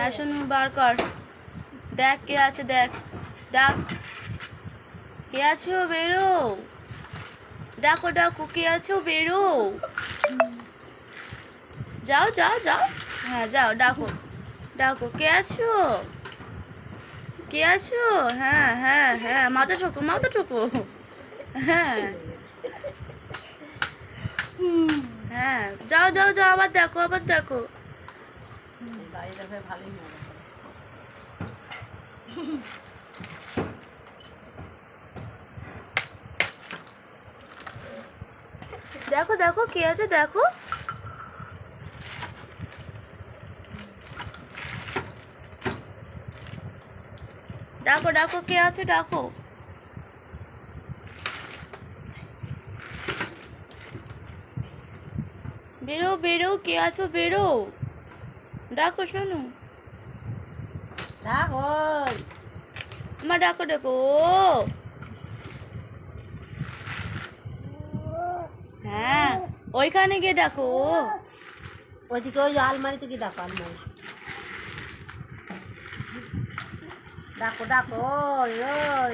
হ্যাঁ শোনো বার কর, দেখ কে আছে, দেখ ডাক, কে আছো বেরো, ডাকো ডাকো কে আছো বেরো, যাও যাও যাও, হ্যাঁ যাও ডাকো ডাকো, কে আছো, কে আছো, হ্যাঁ হ্যাঁ হ্যাঁ, মাথা ঠোকো মাথা ঠোকো, হ্যাঁ হ্যাঁ, যাও যাও যাও, আবার দেখো আবার দেখো, দেখো দেখো কে আছে দেখো, ডাকো ডাকো কে আছে ডাকো, বেরো বেরো কে আছো বেরো, ডাকো শোনো, ডাক ওই মা ডাকো ডাকো, হ্যাঁ ওইখানে গিয়ে ডাকো, ওইদিকে ওই আলমারিতে গিয়ে ডাকো, আলমারি ডাকো ডাকো ওই ওই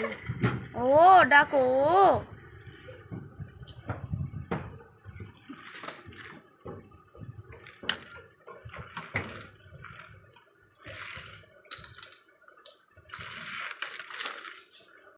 ও ডাকো।